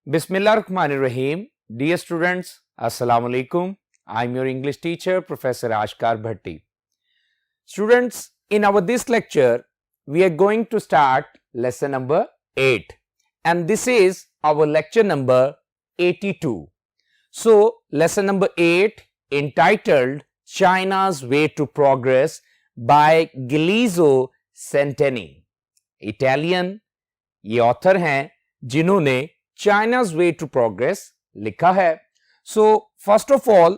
Bismillahirrahmanirrahim. Dear students, Assalamu alaikum. I'm your English teacher, Professor Ashkar Bhatti. Students, in our this lecture, we are going to start lesson number 8 and this is our lecture number 82. So, lesson number 8 entitled China's Way to Progress by Galeazzo Centeni. Italian ये author हैं जिन्होंने China's Way to Progress लिखा है. So, first of all,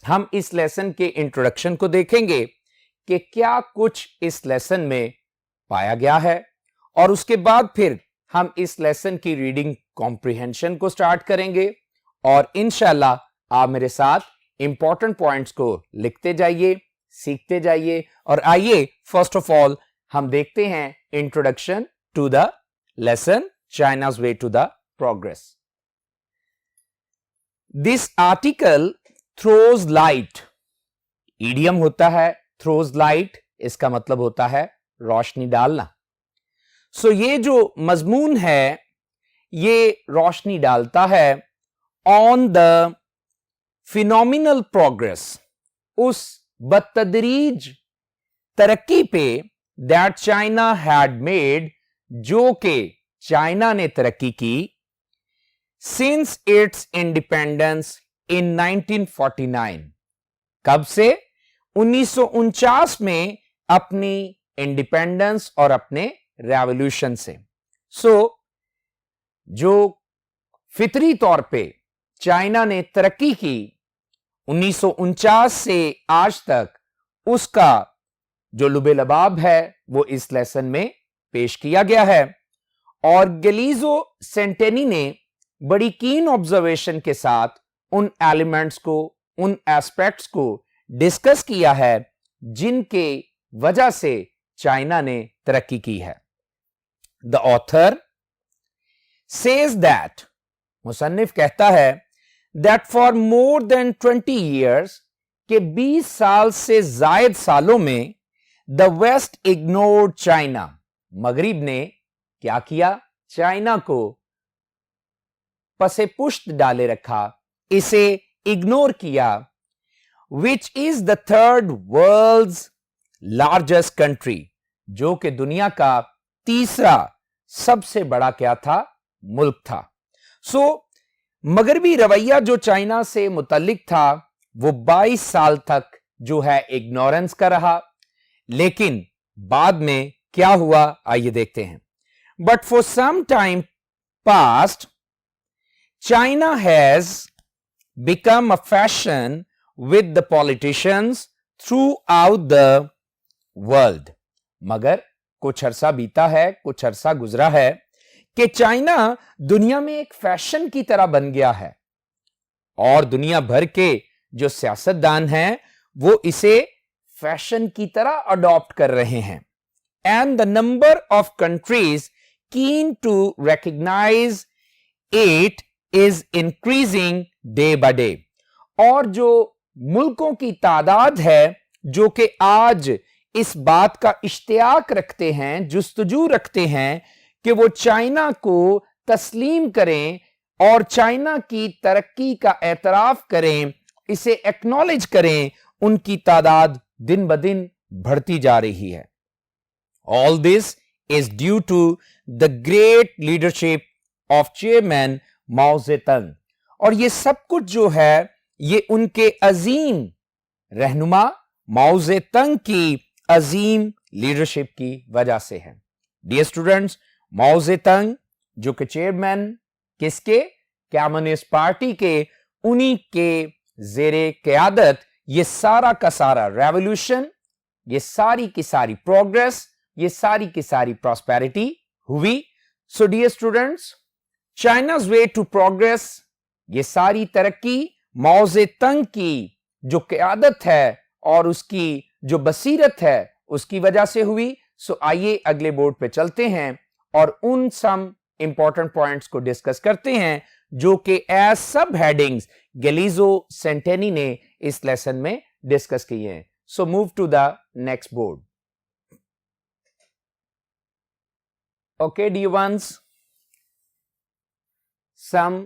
हम इस lesson के introduction को देखेंगे कि क्या कुछ इस लेसन में पाया गया है और उसके बाद फिर हम इस लेसन की रीडिंग कॉम्प्रिहेंशन को स्टार्ट करेंगे और इंशाल्लाह आप मेरे साथ इंपॉर्टेंट पॉइंट्स को लिखते जाइए, सीखते जाइए और आइए फर्स्ट ऑफ ऑल हम देखते हैं introduction to the lesson China's Way to the Progress. This article throws light. Idiom होता है throws light, इसका मतलब होता है रोशनी डालना. So ये जो मजमून है ये रोशनी डालता है on the phenomenal progress, उस बतदरीज तरक्की पे that China had made, जो के चाइना ने तरक्की की since its independence in 1949. कब से? 1949 में अपनी इंडिपेंडेंस और अपने रेवोल्यूशन से. जो फितरी तौर पे चाइना ने तरक्की की 1949 से आज तक, उसका जो लुबे-लबाब है वो इस लेसन में पेश किया गया है और गलीजो सेंटेनी ने बड़ी कीन ऑब्जर्वेशन के साथ उन एलिमेंट्स को, उन एस्पेक्ट्स को डिस्कस किया है जिनके वजह से चाइना ने तरक्की की है. द ऑथर सेज दैट, मुसन्निफ कहता है that for more than 20 years, के 20 साल से जायद सालों में द वेस्ट इग्नोर्ड चाइना, मगरिब ने क्या किया? चाइना को पसे पुश्त डाले रखा, इसे इग्नोर किया. Which is the third world's largest country, जो कि दुनिया का तीसरा सबसे बड़ा क्या था? मुल्क था. मगरबी रवैया जो चाइना से मुतल्लिक था वो 22 साल तक जो है इग्नोरेंस का रहा, लेकिन बाद में क्या हुआ आइए देखते हैं. But for some time past, China has become a fashion with the politicians throughout the world. मगर कुछ अरसा बीता है, कुछ अरसा गुजरा है कि चाइना दुनिया में एक फैशन की तरह बन गया है और दुनिया भर के जो सियासतदान हैं वो इसे फैशन की तरह अडॉप्ट कर रहे हैं. And the number of countries keen to recognize it is increasing day by day. और जो मुल्कों की तादाद है जो कि आज इस बात का इश्तियाक रखते हैं, जुस्तजू रखते हैं कि वो चाइना को तस्लीम करें और चाइना की तरक्की का एतराफ करें, इसे एक्नॉलेज करें, उनकी तादाद दिन ब दिन बढ़ती जा रही है. All this is due to the great leadership of chairman Mao Zedong. और ये सब कुछ जो है ये उनके अजीम रहनुमा माओ ज़ेतुंग की अजीम लीडरशिप की वजह से है. डियर स्टूडेंट्स, माओ ज़ेतुंग जो कि चेयरमैन किसके? कम्युनिस्ट पार्टी के, उन्हीं के जेरे क़यादत ये सारा का सारा रेवोल्यूशन, ये सारी की सारी प्रोग्रेस, ये सारी की सारी प्रॉस्पेरिटी हुई. So dear students, China's way to progress, ये सारी तरक्की माओ ज़ेतुंग की जो क़यादत है और उसकी जो बसीरत है उसकी वजह से हुई. सो आइए अगले बोर्ड पे चलते हैं और उन सम इंपॉर्टेंट पॉइंट्स को डिस्कस करते हैं जो कि एज सब हेडिंग्स गलीजो सेंटेनी ने इस लेसन में डिस्कस किए हैं. So move to the next board. Okay, dear ones, some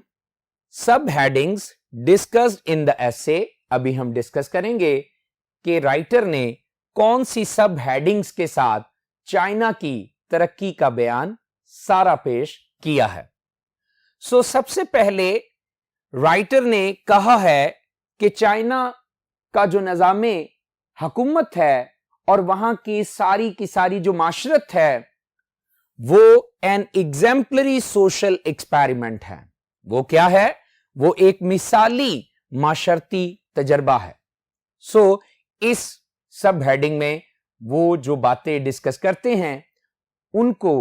subheadings discussed in the essay. अभी हम डिस्कस करेंगे कि राइटर ने कौन सी सब हेडिंग्स के साथ चाइना की तरक्की का बयान सारा पेश किया है. सो सबसे पहले राइटर ने कहा है कि चाइना का जो निज़ामे हुकूमत है और वहां की सारी जो माशरत है वो एन एग्जाम्पलरी सोशल एक्सपेरिमेंट है. वो क्या है? वो एक मिसाली माशरती तजर्बा है. सो इस सब हेडिंग में वो जो बातें डिस्कस करते हैं उनको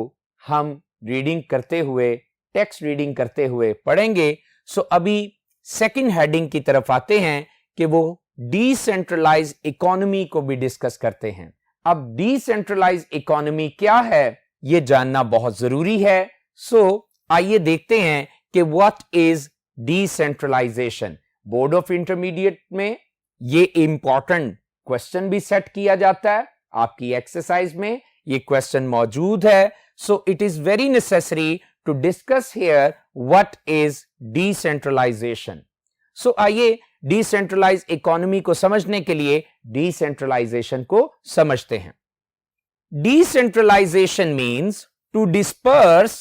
हम रीडिंग करते हुए, टेक्स्ट रीडिंग करते हुए पढ़ेंगे. सो अभी सेकंड हेडिंग की तरफ आते हैं कि वो डिसेंट्रलाइज इकोनॉमी को भी डिस्कस करते हैं. अब डिसेंट्रलाइज इकोनॉमी क्या है ये जानना बहुत जरूरी है. सो आइए देखते हैं कि what is decentralisation. Board of intermediate में ये इंपॉर्टेंट क्वेश्चन भी सेट किया जाता है. आपकी एक्सरसाइज में ये क्वेश्चन मौजूद है. So it is very necessary to discuss here what is decentralization. So आइए डिसेंट्रलाइज इकोनॉमी को समझने के लिए डिसेंट्रलाइजेशन को समझते हैं. Decentralisation means to disperse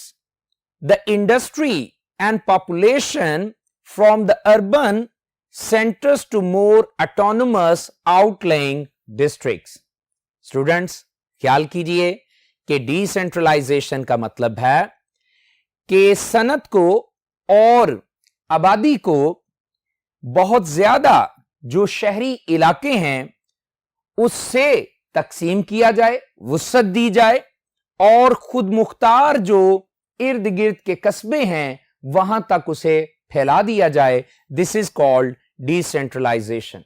the industry and population from the urban centers to more autonomous outlying districts. Students ख्याल कीजिए कि डिसेंट्रलाइजेशन का मतलब है कि सनत को और आबादी को बहुत ज्यादा जो शहरी इलाके हैं उससे तकसीम किया जाए, वुसअत दी जाए और खुद मुख्तार जो इर्द गिर्द के कस्बे हैं वहां तक उसे फैला दिया जाए. This is called decentralisation.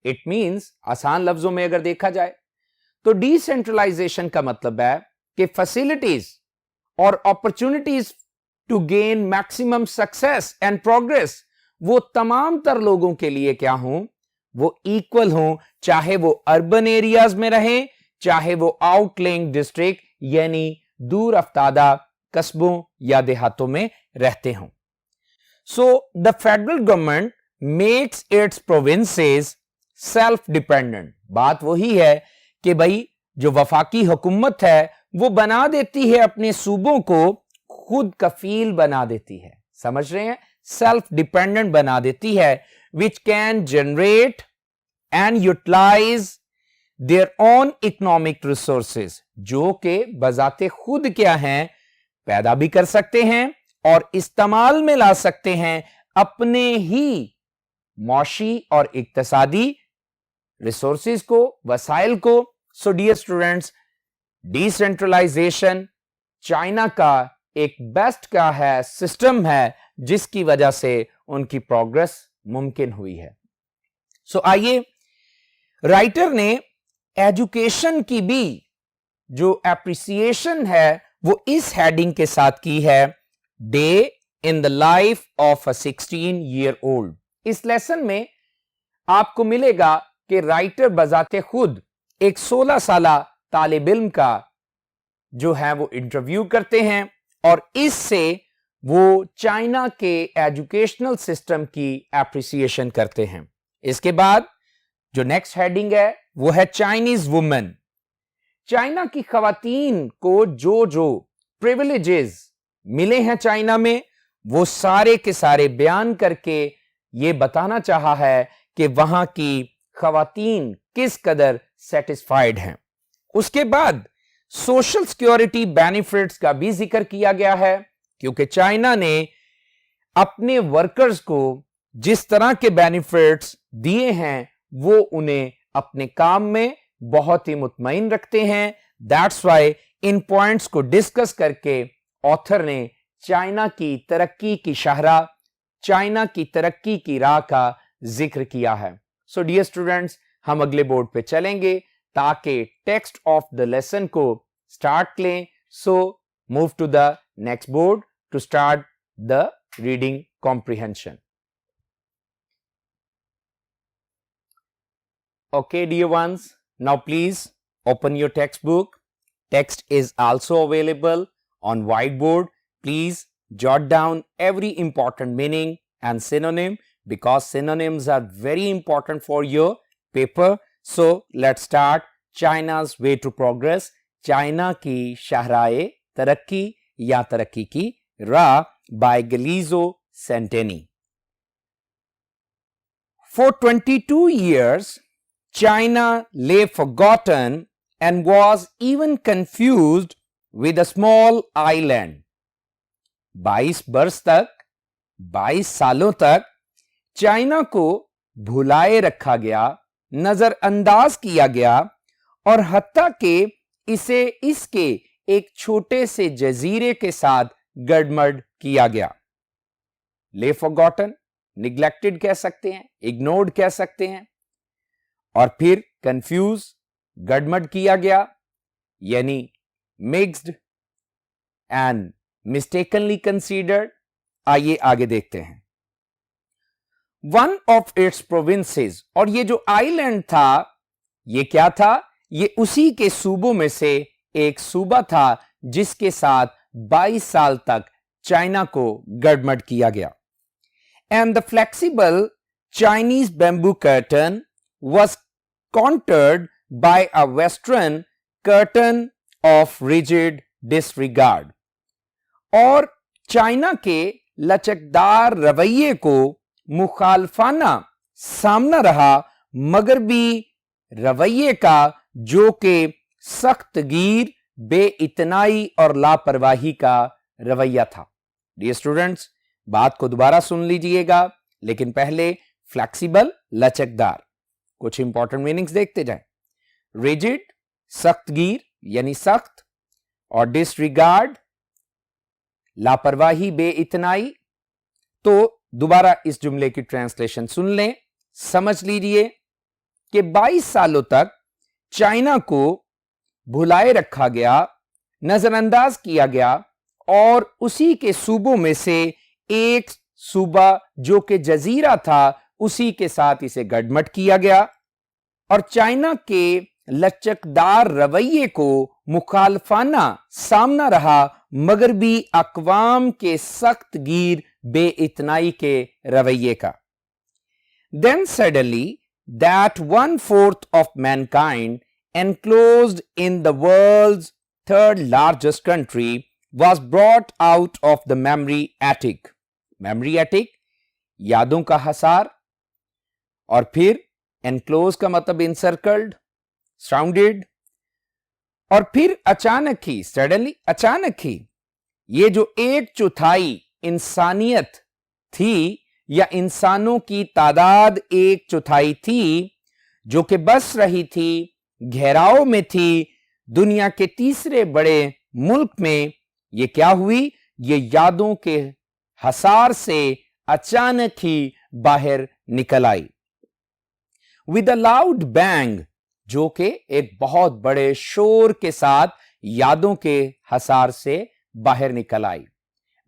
It means आसान लफ्जों में अगर देखा जाए तो डिसेंट्रलाइजेशन का मतलब है कि फैसिलिटीज और opportunities to gain maximum success and progress वो तमाम तर लोगों के लिए क्या हों, वो इक्वल हों, चाहे वो अर्बन एरियाज में रहें, चाहे वो आउटलेइंग डिस्ट्रिक्ट यानी दूर अफ्तादा कस्बों या देहातों में रहते हों. So the federal government makes it's provinces self dependent. बात वही है कि भाई जो वफाकी हुकूमत है वो बना देती है अपने सूबों को खुद कफील बना देती है. समझ रहे हैं? सेल्फ डिपेंडेंट बना देती है. Which can generate and utilise their own economic resources, जो कि बजाते खुद क्या हैं, पैदा भी कर सकते हैं और इस्तेमाल में ला सकते हैं अपने ही मौशी और इक्तसादी रिसोर्सेज को, वसाइल को. So dear students, decentralisation China का एक बेस्ट का है, सिस्टम है जिसकी वजह से उनकी प्रोग्रेस मुमकिन हुई है. सो आइए राइटर ने एजुकेशन की भी जो एप्रिसिएशन है वो इस हेडिंग के साथ की है, day in the life of a 16-year-old. इस लेसन में आपको मिलेगा कि राइटर बजाते खुद एक 16 साला तालिब इल्म का जो है वो इंटरव्यू करते हैं और इससे वो चाइना के एजुकेशनल सिस्टम की एप्रिसिएशन करते हैं. इसके बाद जो नेक्स्ट हेडिंग है वो है चाइनीज वुमेन. चाइना की खवातीन को जो जो प्रिविलेजेस मिले हैं चाइना में वो सारे के सारे बयान करके ये बताना चाहा है कि वहां की खवातीन किस कदर सेटिस्फाइड हैं. उसके बाद सोशल सिक्योरिटी बेनिफिट्स का भी जिक्र किया गया है क्योंकि चाइना ने अपने वर्कर्स को जिस तरह के बेनिफिट्स दिए हैं वो उन्हें अपने काम में बहुत ही मुतमईन रखते हैं. दैट्स वाई इन पॉइंट्स को डिस्कस करके ऑथर ने चाइना की तरक्की की शाहराह, चाइना की तरक्की की राह का जिक्र किया है. सो डियर स्टूडेंट्स, हम अगले बोर्ड पे चलेंगे ताकि टेक्स्ट ऑफ द लेसन को स्टार्ट लें. So move to the next board to start the reading comprehension. Okay, dear ones, now please open your textbook. Text is also available on whiteboard. Please jot down every important meaning and synonym because synonyms are very important for your paper. So let's start. China's way to progress. China की शाहराए तरक्की या तरक्की की राह by Galeazzo Santini. For 22 years, China lay forgotten and was even confused with a small island. 22 बरस तक, 22 सालों तक चाइना को भुलाए रखा गया, नजरअंदाज किया गया और हत्ता के इसे इसके एक छोटे से जजीरे के साथ गड़मड़ किया गया. ले फॉरगॉटन, निग्लेक्टेड कह सकते हैं, इग्नोर्ड कह सकते हैं, और फिर कंफ्यूज, गड़मड़ किया गया, यानी मिक्स्ड एंड मिस्टेकनली कंसीडर्ड. आइए आगे देखते हैं. वन ऑफ इट्स प्रोविंसेस, और ये जो आइलैंड था, ये क्या था? ये उसी के सूबों में से एक सूबा था जिसके साथ 22 साल तक चाइना को गड़मड़ किया गया. And the flexible Chinese bamboo curtain was countered by a western curtain of rigid disregard. और चाइना के लचकदार रवैये को मुखालफाना सामना रहा मगरबी रवैये का, जो कि सख्त गिर, बेइतनाई और लापरवाही का रवैया था. डियर स्टूडेंट्स, बात को दोबारा सुन लीजिएगा, लेकिन पहले फ्लेक्सिबल, लचकदार, कुछ इंपॉर्टेंट मीनिंग्स देखते जाएं. रिजिड, सख्त गिर यानी सख्त, और डिसरिगार्ड, लापरवाही, बेइतनाई. तो दोबारा इस जुमले की ट्रांसलेशन सुन लें, समझ लीजिए कि 22 सालों तक चाइना को भुलाए रखा गया, नजरअंदाज किया गया, और उसी के सूबों में से एक सूबा जो कि जजीरा था, उसी के साथ इसे गड़मड़ किया गया. और चाइना के लचकदार रवैये को मुखालफाना सामना रहा मगरबी अक़वाम के सख्त गिर, बेइतनाई के रवैये का. Then suddenly that 1/4 of mankind enclosed in the world's third largest country was brought out of the memory attic. Memory attic, यादों का हसार, और फिर enclosed का मतलब encircled, surrounded, और फिर अचानक ही, suddenly, अचानक ही, ये जो 1/4 इंसानियत थी या इंसानों की तादाद 1/4 थी, जो कि बस रही थी, घेराव में थी दुनिया के तीसरे बड़े मुल्क में, ये क्या हुई? ये यादों के हसार से अचानक ही बाहर निकल आई. विद अ लाउड बैंग, जो कि एक बहुत बड़े शोर के साथ यादों के हसार से बाहर निकल आई.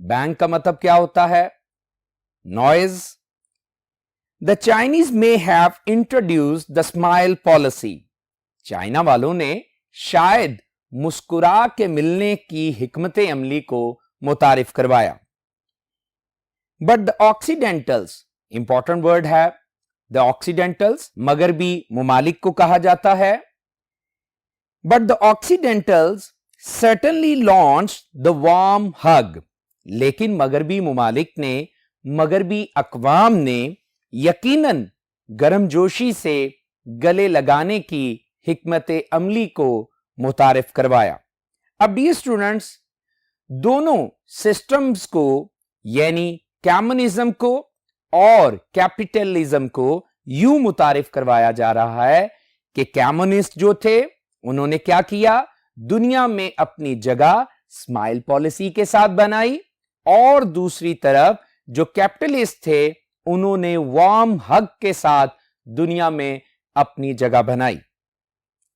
बैंग का मतलब क्या होता है? Noise. The Chinese may have introduced the smile policy. China वालों ने शायद मुस्कुरा के मिलने की हिकमत अमली को मुतारिफ करवाया. But the Occidentals, important word है, the Occidentals, मगरबी मुमालिक को कहा जाता है. But the Occidentals certainly launched the warm hug. लेकिन मगरबी मुमालिक ने, मगरबी अक़वाम ने यकीनन गर्मजोशी से गले लगाने की हिकमत अमली को मुतारिफ करवाया. अब डियर स्टूडेंट्स, दोनों सिस्टम्स को, यानी कम्युनिज्म को और कैपिटलिज्म को यूं मुतारिफ करवाया जा रहा है कि कम्युनिस्ट जो थे, उन्होंने क्या किया? दुनिया में अपनी जगह स्माइल पॉलिसी के साथ बनाई, और दूसरी तरफ जो कैपिटलिस्ट थे, उन्होंने वार्म हग के साथ दुनिया में अपनी जगह बनाई.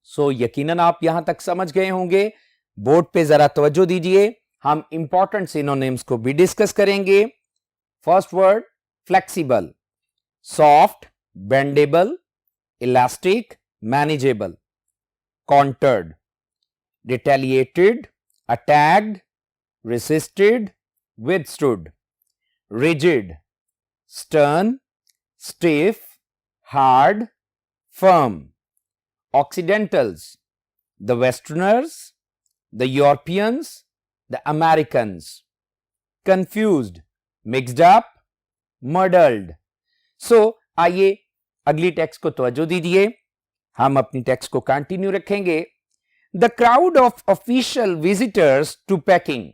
सो यकीनन आप यहां तक समझ गए होंगे. बोर्ड पे जरा तवज्जो दीजिए, हम इंपॉर्टेंट सिनोनिम्स को भी डिस्कस करेंगे. First word flexible, soft, bendable, elastic, manageable. Countered, retaliated, attacked, resisted, withstood, rigid, stern, stiff, hard, firm. Occidentals, the Westerners, the Europeans, the Americans. Confused, mixed up, muddled. So, आइए अगली text को तवज्जो दीजिए, हम अपनी text को continue रखेंगे. The crowd of official visitors to Peking.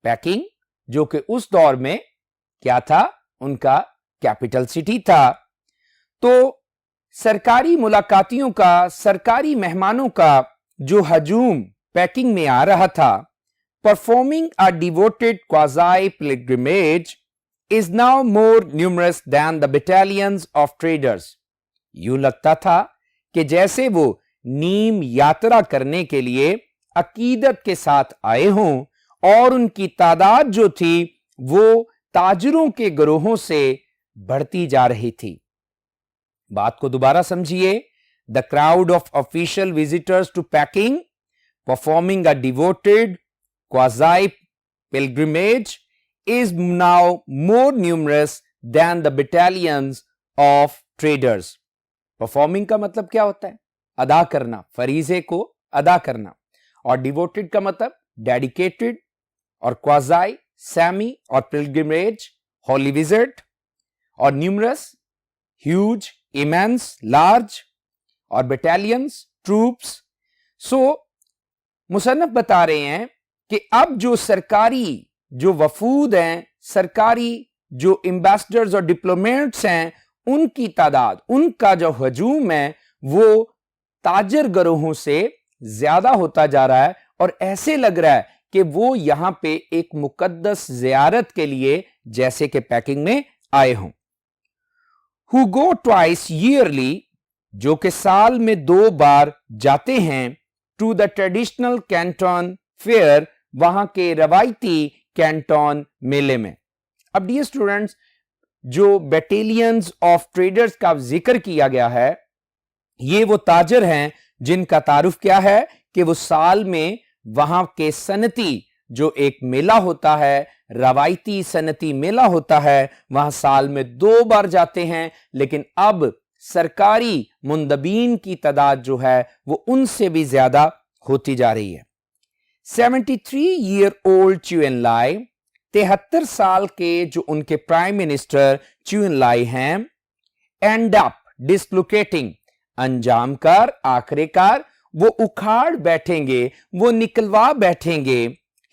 Peking जो कि उस दौर में क्या था, उनका कैपिटल सिटी था. तो सरकारी मुलाकातियों का, सरकारी मेहमानों का जो हजूम पैकिंग में आ रहा था, performing a devoted quasi pilgrimage is now more numerous than the battalions of traders. यूं लगता था कि जैसे वो नीम यात्रा करने के लिए अकीदत के साथ आए हों और उनकी तादाद जो थी वो ताजरों के गिरोहों से बढ़ती जा रही थी. बात को दोबारा समझिए. The crowd of official visitors to Peking performing a devoted quasi pilgrimage is now more numerous than the battalions of traders. Performing का मतलब क्या होता है? अदा करना, फरीजे को अदा करना. और devoted का मतलब dedicated, और quasi, semi और pilgrimage, holy visit, और numerous, huge, immense, large, और battalions, troops. So, मुसन्नफ बता रहे हैं कि अब जो सरकारी जो वफूद हैं, सरकारी जो एम्बेसडर्स और डिप्लोमेट्स हैं, उनकी तादाद, उनका जो हजूम है वो ताजर गिरोहों से ज्यादा होता जा रहा है. और ऐसे लग रहा है कि वो यहां पे एक मुकद्दस जियारत के लिए जैसे कि पैकिंग में आए हों. Who go twice yearly, जो कि साल में 2 बार जाते हैं, to the traditional Canton Fair, वहां के रवायती कैंटन मेले में. अब डियर स्टूडेंट्स, जो बैटेलियंस ऑफ ट्रेडर्स का जिक्र किया गया है, ये वो ताजर हैं जिनका तारुफ क्या है कि वो साल में वहां के सनती जो एक मेला होता है, रवायती सनती मेला होता है, वहां साल में 2 बार जाते हैं. लेकिन अब सरकारी मुंदबीन की तादाद जो है वो उनसे भी ज्यादा होती जा रही है. 73-year-old च्यू एन लाई, 73 साल के जो उनके प्राइम मिनिस्टर च्यू एन लाई हैं, एंड अप डिसलोकेटिंग, अंजाम कर, आखिरकार वो उखाड़ बैठेंगे, वो निकलवा बैठेंगे,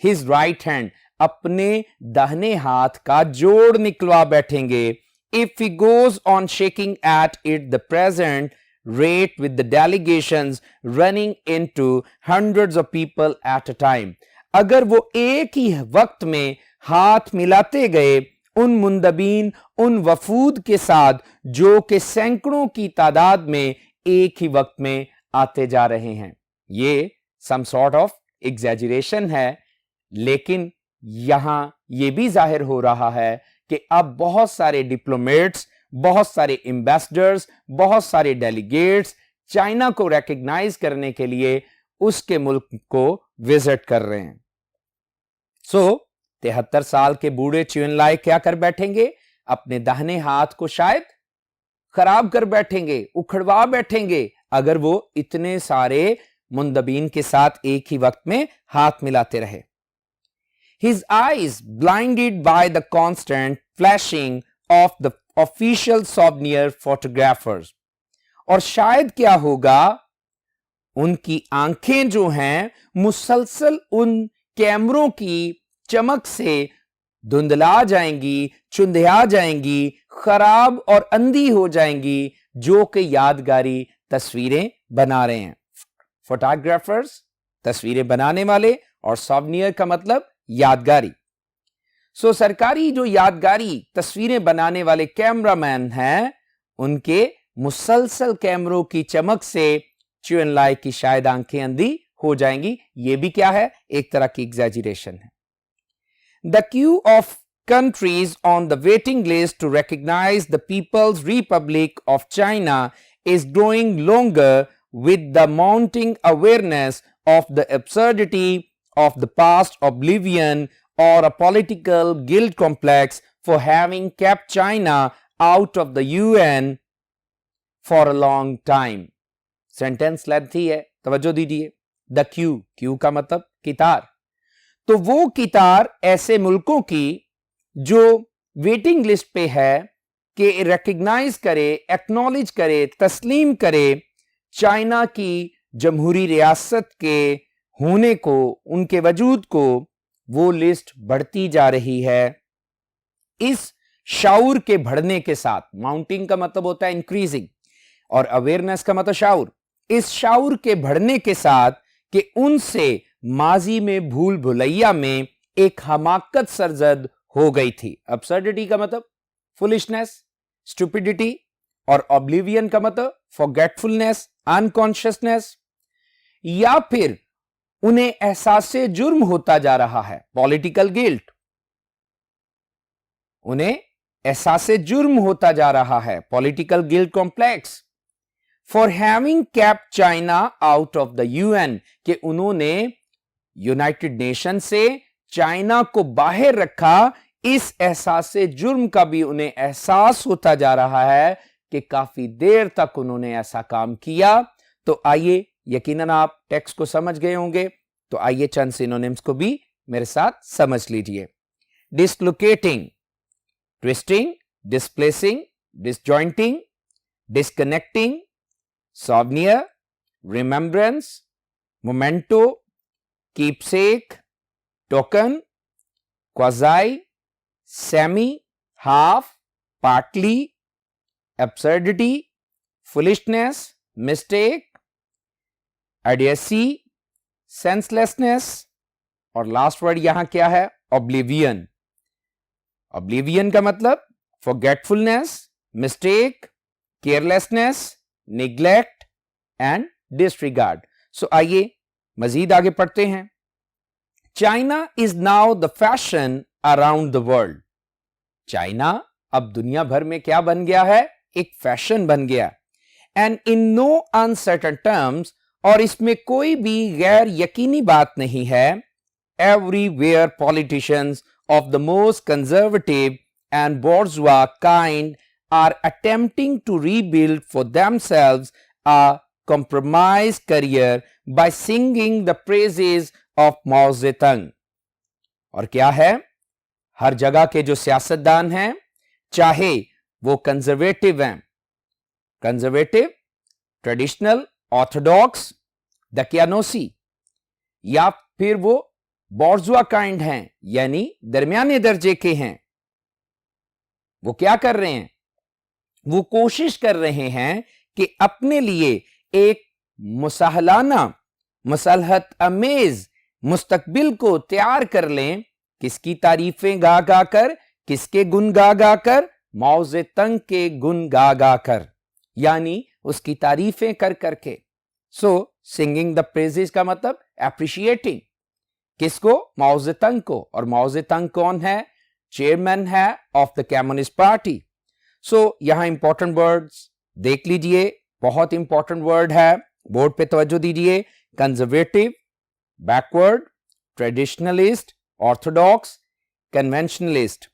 हिज राइट हैंड, अपने दाहिने हाथ का जोड़ निकलवा बैठेंगे. If he goes on shaking at it the present rate with the delegations running into hundreds of people at a time, अगर वो एक ही वक्त में हाथ मिलाते गए उन मुंदबीन, उन वफूद के साथ जो कि सैकड़ों की तादाद में एक ही वक्त में आते जा रहे हैं. ये some sort of exaggeration है, लेकिन यहां ये भी जाहिर हो रहा है कि अब बहुत सारे डिप्लोमेट्स, बहुत सारे एम्बेसडर्स, बहुत सारे डेलीगेट्स चाइना को रिकॉग्नाइज करने के लिए उसके मुल्क को विजिट कर रहे हैं. सो 73 साल के बूढ़े च्यू एन लाई क्या कर बैठेंगे? अपने दाहिने हाथ को शायद खराब कर बैठेंगे, उखड़वा बैठेंगे, अगर वो इतने सारे मुंदबीन के साथ एक ही वक्त में हाथ मिलाते रहे. His eyes blinded by the constant flashing of the official souvenir photographers. और शायद क्या होगा, उनकी आंखें जो हैं मुसलसल उन कैमरों की चमक से धुंधला जाएंगी, चुंधिया जाएंगी, खराब और अंधी हो जाएंगी, जो कि यादगारी तस्वीरें बना रहे हैं. फोटोग्राफर्स तस्वीरें बनाने वाले, और सॉवनियर का मतलब यादगारी. सो सरकारी जो यादगारी तस्वीरें बनाने वाले कैमरामैन हैं, उनके मुसलसल कैमरों की चमक से च्यू एन लाई की शायद आंखें अंधी हो जाएंगी. ये भी क्या है? एक तरह की एग्जैजरेशन है. The Q of countries on the waiting list to recognize the People's Republic of China is growing longer with the mounting awareness of the absurdity of the past oblivion or a political guilt complex for having kept China out of the UN for a long time. Sentence lengthy है, तवज्जो दीजिए. The Q का मतलब कितार. तो वो कितार ऐसे मुल्कों की जो वेटिंग लिस्ट पे है कि रिकग्नाइज करे, एक्नॉलेज करे, तस्लीम करे चाइना की जमहूरी रियासत के होने को, उनके वजूद को, वो लिस्ट बढ़ती जा रही है. इस शाऊर के बढ़ने के साथ, माउंटिंग का मतलब होता है इंक्रीजिंग और अवेयरनेस का मतलब शाऊर. इस शाऊर के बढ़ने के साथ कि उनसे माजी में भूल भुलैया में एक हमाकत सरजद हो गई थी. अब्सर्डिटी का मतलब फुलिशनेस, स्टूपिडिटी, और ऑब्लिवियन का मतलब फॉरगेटफुलनेस, अनकॉन्शियसनेस, या फिर उन्हें एहसासे जुर्म होता जा रहा है, पॉलिटिकल गिल्ट. उन्हें एहसासे जुर्म होता जा रहा है, political guilt complex, for having kept China out of the UN, कि उन्होंने यूनाइटेड नेशन से चाइना को बाहर रखा. इस एहसासे जुर्म का भी उन्हें एहसास होता जा रहा है कि काफी देर तक उन्होंने ऐसा काम किया. तो आइए, यकीनन आप टेक्स्ट को समझ गए होंगे, तो आइए चंद सिनोनिम्स को भी मेरे साथ समझ लीजिए. Dislocating, twisting, displacing, disjointing, disconnecting, souvenir, remembrance, memento, keepsake, token, quasi, semi, half, partly, absurdity, foolishness, mistake, idiocy, senselessness, और लास्ट वर्ड यहां क्या है? ऑब्लिवियन. ऑब्लिवियन का मतलब forgetfulness, mistake, carelessness, neglect and disregard. So आइए मजीद आगे पढ़ते हैं. China is now the fashion around the world. China अब दुनिया भर में क्या बन गया है? एक फैशन बन गया. And in no uncertain terms, और इसमें कोई भी गैर यकीनी बात नहीं है, everywhere politicians of the most conservative and bourgeois kind are attempting to rebuild for themselves a compromised career by singing the praises of Mao Zedong. और क्या है? हर जगह के जो सियासतदान हैं, चाहे वो कंजर्वेटिव हैं, कंजर्वेटिव, ट्रेडिशनल, ऑर्थोडॉक्स, दकियानोसी, या फिर वो बॉर्जुआ काइंड हैं, यानी दरमियाने दर्जे के हैं, वो क्या कर रहे हैं? वो कोशिश कर रहे हैं कि अपने लिए एक मुसाहलाना, मसलहत अमेज मुस्तकबिल को तैयार कर लें. किसकी तारीफें गा गा कर, किसके गुण गा गा कर? माओ ज़ेडंग के गुण गा गा कर, यानी उसकी तारीफें कर करके. सो सिंगिंग द प्रेजेस का मतलब एप्रिशिएटिंग. किसको? माओ ज़ेडंग को. और माओ ज़ेडंग कौन है? चेयरमैन है ऑफ द कम्युनिस्ट पार्टी. सो यहां इंपॉर्टेंट वर्ड्स देख लीजिए, बहुत इंपॉर्टेंट वर्ड है, बोर्ड पे तवज्जो दीजिए. Conservative, backward, traditionalist, orthodox, conventionalist.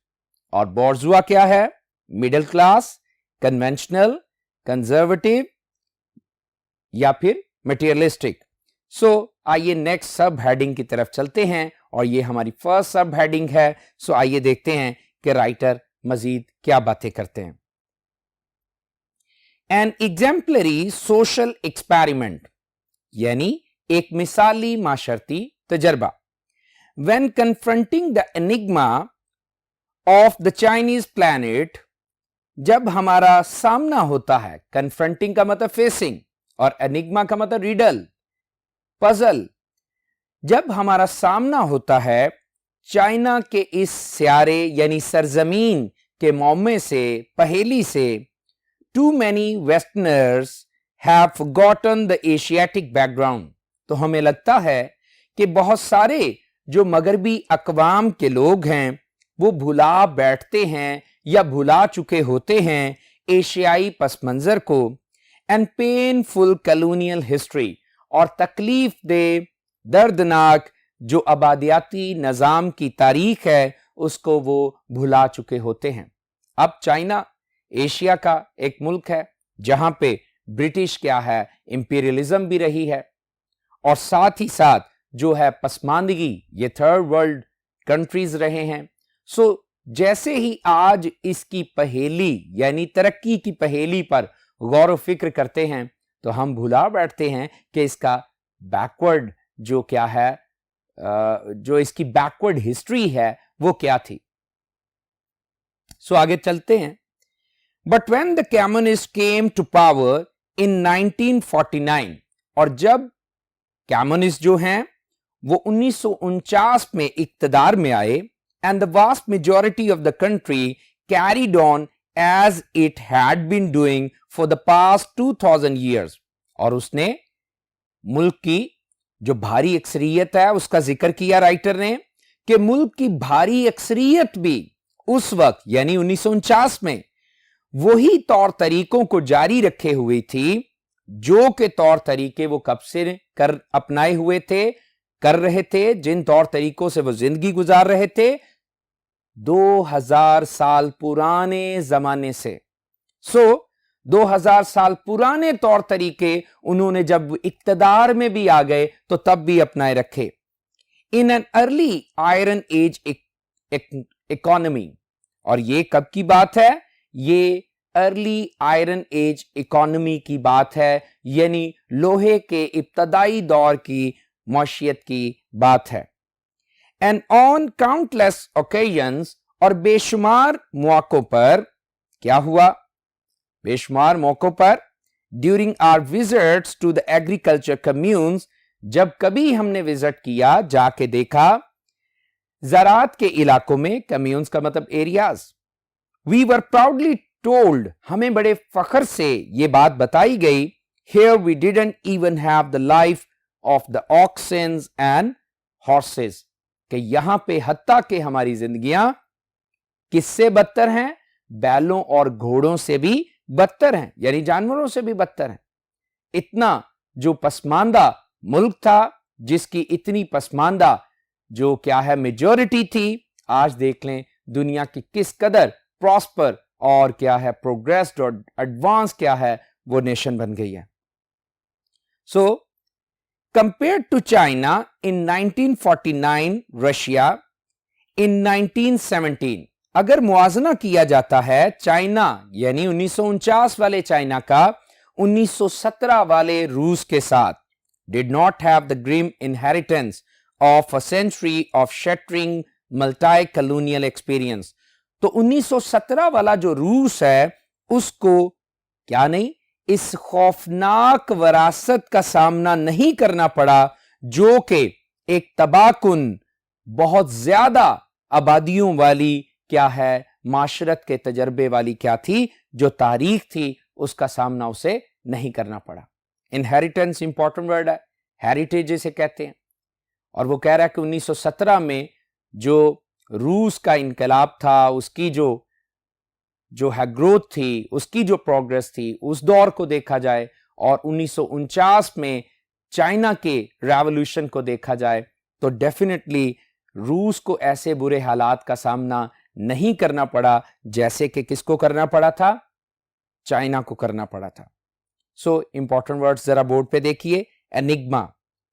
और बोर्जुआ क्या है? मिडिल क्लास, कन्वेंशनल, कंजर्वेटिव, या फिर मटेरियलिस्टिक. सो आइए नेक्स्ट सब हेडिंग की तरफ चलते हैं, और ये हमारी फर्स्ट सब हेडिंग है. सो आइए देखते हैं कि राइटर मजीद क्या बातें करते हैं. एन एग्जाम्पलरी सोशल एक्सपेरिमेंट, यानी एक मिसाली माशरती तजर्बा. When confronting the enigma of the Chinese planet, जब हमारा सामना होता है, confronting का मतलब facing और enigma का मतलब riddle, puzzle, जब हमारा सामना होता है चाइना के इस स्यारे यानी सरजमीन के मौमे से, पहेली से, too many westerners have forgotten the Asiatic background. तो हमें लगता है कि बहुत सारे जो मगरबी अकवाम के लोग हैं वो भुला बैठते हैं या भुला चुके होते हैं एशियाई पस मंजर को. एंड पेनफुल कॉलोनियल हिस्ट्री, और तकलीफ दे, दर्दनाक जो आबादियाती निज़ाम की तारीख है उसको वो भुला चुके होते हैं। अब चाइना एशिया का एक मुल्क है जहां पे ब्रिटिश क्या है इंपीरियलिज्म भी रही है और साथ ही साथ जो है पसमानदगी ये थर्ड वर्ल्ड कंट्रीज रहे हैं। सो जैसे ही आज इसकी पहेली यानी तरक्की की पहेली पर गौर व फिक्र करते हैं तो हम भुला बैठते हैं कि इसका बैकवर्ड जो क्या है जो इसकी बैकवर्ड हिस्ट्री है वो क्या थी। सो आगे चलते हैं। But when the communist came to power in 1949 और जब कम्युनिस्ट जो हैं वो 1949 में इक्तदार में आए and the vast majority of the country carried on as it had been doing for the past 2000 years और उसने मुल्क की जो भारी अक्सरियत है उसका जिक्र किया राइटर ने कि मुल्क की भारी अक्सरियत भी उस वक्त यानी 1949 में वही तौर तरीकों को जारी रखे हुई थी जो के तौर तरीके वो कब से अपनाए हुए थे कर रहे थे, जिन तौर तरीकों से वो जिंदगी गुजार रहे थे 2000 साल पुराने जमाने से। 2000 साल पुराने तौर तरीके उन्होंने जब इक्तदार में भी आ गए तो तब भी अपनाए रखे। In an early iron age economy और ये कब की बात है, ये अर्ली आयरन एज इकोनॉमी की बात है यानी लोहे के इब्तदाई दौर की मौशियत की बात है। एंड ऑन काउंटलेस ओकेजन्स और बेशुमार मौकों पर क्या हुआ, बेशुमार मौकों पर during our visits to the agriculture communes जब कभी हमने विजिट किया जाके देखा ज़राअत के इलाकों में, कम्यून्स का मतलब areas, we were proudly told हमें बड़े फख्र से ये बात बताई गई here we didn't even have the life of the oxen and horses कि यहां पे हत्ता के हमारी जिंदगियां किससे बदतर हैं, बैलों और घोड़ों से भी बदतर हैं यानी जानवरों से भी बदतर हैं। इतना जो पसमानदा मुल्क था जिसकी इतनी पसमानदा जो क्या है मेजॉरिटी थी, आज देख लें दुनिया की किस कदर प्रॉस्पर और क्या है प्रोग्रेस्ड और एडवांस क्या है वो नेशन बन गई है। So compared to China in 1949 Russia in 1917 अगर मुआजना किया जाता है चाइना यानी 1949 वाले चाइना का 1917 वाले रूस के साथ, did not have the grim inheritance of a century of shattering multi-colonial experience तो 1917 वाला जो रूस है उसको क्या नहीं इस खौफनाक विरासत का सामना नहीं करना पड़ा जो कि एक तबाहकुन बहुत ज्यादा आबादियों वाली क्या है माशरत के तजर्बे वाली क्या थी जो तारीख थी उसका सामना उसे नहीं करना पड़ा। इनहेरिटेंस इंपॉर्टेंट वर्ड है, हेरिटेज इसे कहते हैं। और वो कह रहा है कि 1917 में जो रूस का इनकलाब था उसकी जो है ग्रोथ थी, उसकी जो प्रोग्रेस थी उस दौर को देखा जाए और 1949 में चाइना के रेवोल्यूशन को देखा जाए तो डेफिनेटली रूस को ऐसे बुरे हालात का सामना नहीं करना पड़ा जैसे कि किसको करना पड़ा था, चाइना को करना पड़ा था। सो इंपॉर्टेंट वर्ड्स जरा बोर्ड पे देखिए, enigma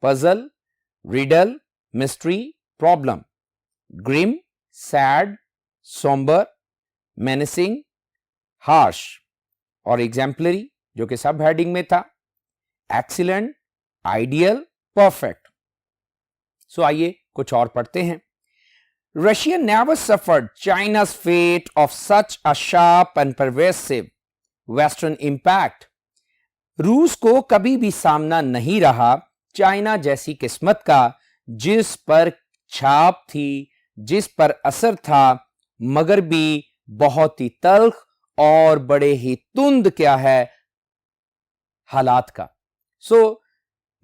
puzzle, riddle mystery, problem, grim sad, sombre, menacing, harsh और एग्जाम्पलरी जो कि सब हेडिंग में था, एक्सीलेंट, आइडियल, परफेक्ट। सो आइए कुछ और पढ़ते हैं। Russia never suffered China's fate of such a sharp and pervasive Western impact. रूस को कभी भी सामना नहीं रहा चाइना जैसी किस्मत का जिस पर छाप थी, जिस पर असर था, मगर भी बहुत ही तल्ख और बड़े ही तुंद क्या है हालात का।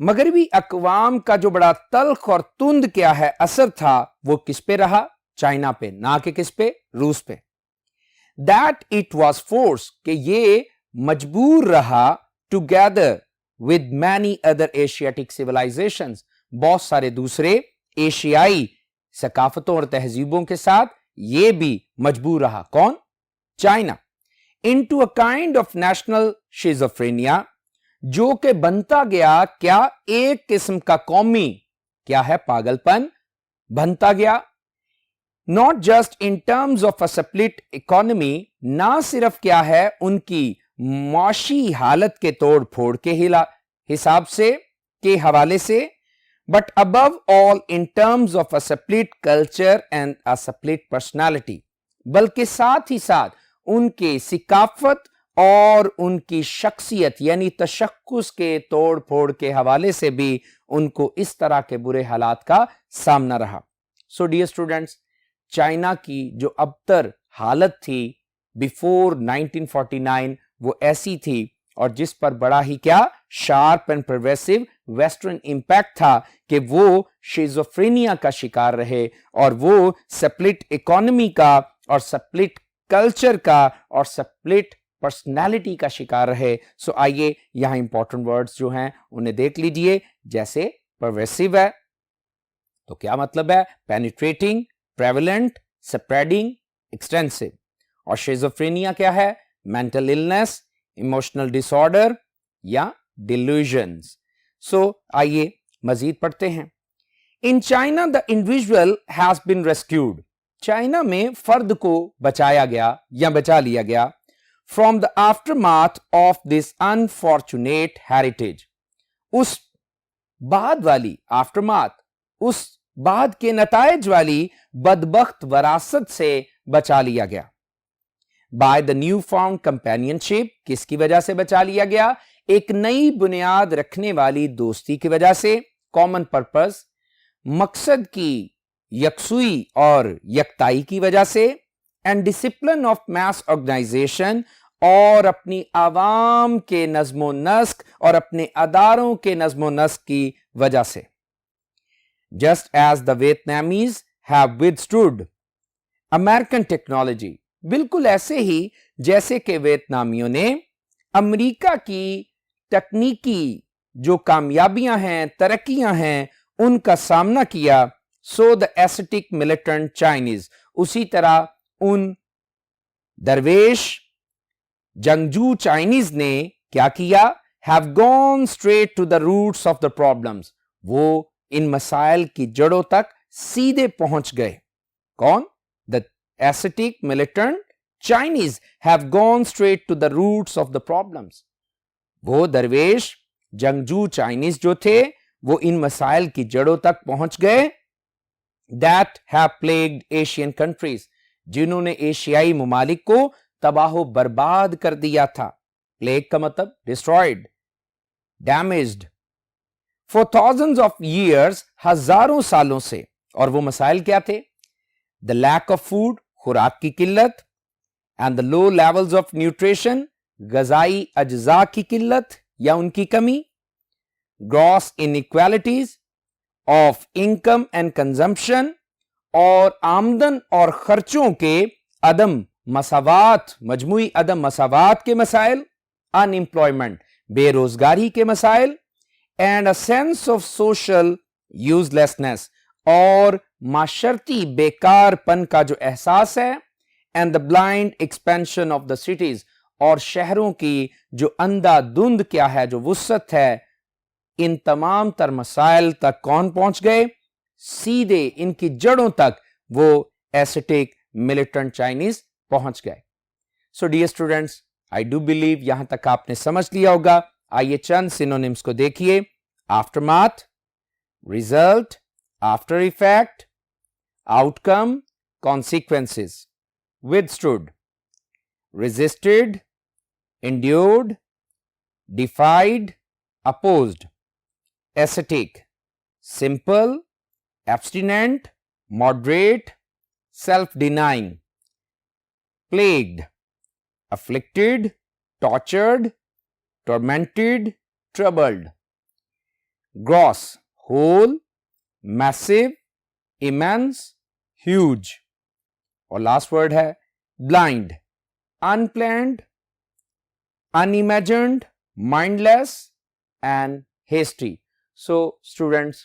मगरबी अकवाम का जो बड़ा तल्ख और तुंद क्या है असर था वो किस पे रहा, चाइना पे, ना कि किस पे, रूस पे। दैट इट वॉज फोर्स कि ये मजबूर रहा together with many other Asiatic civilisations, बहुत सारे दूसरे एशियाई सकाफतों और तहजीबों के साथ ये भी मजबूर रहा। कौन? China. Into a kind of national schizophrenia, जो कि बनता गया क्या? एक किस्म का कौमी क्या है? पागलपन बनता गया। Not just in terms of a split economy, ना सिर्फ क्या है उनकी माशी हालत के तोड़ फोड़ के हिसाब से के हवाले से, but above all in terms of a split culture and a split personality, बल्कि साथ ही साथ उनके सिकाफत और उनकी शख्सियत यानी तशक्कुस के तोड़ फोड़ के हवाले से भी उनको इस तरह के बुरे हालात का सामना रहा। सो डियर स्टूडेंट्स, चाइना की जो अबतर हालत थी बिफोर 1949 वो ऐसी थी, और जिस पर बड़ा ही क्या sharp and progressive western impact था कि वो शिज़ोफ्रेनिया का शिकार रहे और वो स्प्लिट इकोनॉमी का और स्प्लिट कल्चर का और स्प्लिट पर्सनालिटी का शिकार रहे। सो आइए यहां इंपॉर्टेंट वर्ड्स जो हैं उन्हें देख लीजिए। जैसे प्रोग्रेसिव है तो क्या मतलब है? Penetrating, prevalent, spreading, extensive. और शिज़ोफ्रेनिया क्या है? मेंटल इलनेस, इमोशनल डिसऑर्डर या डिल्यूजन्स। सो आइए मजीद पढ़ते हैं। In China the individual has been rescued, China में फर्द को बचाया गया या बचा लिया गया। From the aftermath of this unfortunate heritage, उस बाद वाली आफ्टरमाथ, उस बाद के नतायज वाली बदबख्त वरासत से बचा लिया गया। By the new found companionship, किसकी वजह से बचा लिया गया? एक नई बुनियाद रखने वाली दोस्ती की वजह से, कॉमन पर्पस, मकसद की यकसुई और यकताई की वजह से, and discipline of mass organisation, और अपनी आवाम के नज्मो नस्क और अपने अदारों के नज्मो नस्क की वजह से। Just as the Vietnamese have withstood American technology, बिल्कुल ऐसे ही जैसे कि वियतनामियों ने अमेरिका की तकनीकी जो कामयाबियां हैं, तरक्कियां हैं, उनका सामना किया। So the aesthetic militant Chinese, उसी तरह उन दरवेश जंगजू चाइनीज ने क्या किया? Have gone straight to the roots of the problems, वो इन मसाइल की जड़ों तक सीधे पहुंच गए। कौन? The aesthetic militant Chinese have gone straight to the roots of the problems, वो दरवेश जंगजू चाइनीज जो थे वो इन मसाइल की जड़ों तक पहुंच गए। That have plagued Asian countries, जिन्होंने एशियाई मुमालिक को तबाहो बर्बाद कर दिया था। प्लेग का मतलब destroyed, damaged, for thousands of years, हजारों सालों से। और वो मसाइल क्या थे? द लैक ऑफ फूड, खुराक की किल्लत, and the low levels of nutrition, गजाई अज्जा की किल्लत या उनकी कमी, gross inequalities of income and consumption, और आमदन और खर्चों के अदम मसावात, मजमुई अदम मसावात के मसाइल, अनएम्प्लॉयमेंट, बेरोजगारी के मसाइल, and a sense of social uselessness, और माशरती बेकारपन का जो एहसास है, and the blind expansion of the cities, और शहरों की जो अंधाधुंध क्या है, जो वुसत है। इन तमाम तर मसाइल तक कौन पहुंच गए? सीधे इनकी जड़ों तक वो एस्थेटिक मिलिटेंट चाइनीज पहुंच गए। So dear students, I do believe यहां तक आपने समझ लिया होगा। आइए चंद सिनोनिम्स को देखिए। Aftermath, result, after effect, outcome, consequences. Withstood, resisted, endured, defied, opposed. Ascetic, simple, abstinent, moderate, self-denying. Plagued, afflicted, tortured, tormented, troubled. Gross, whole, massive, immense, huge. और लास्ट वर्ड है blind, unplanned, unimagined, mindless, and hasty. So students,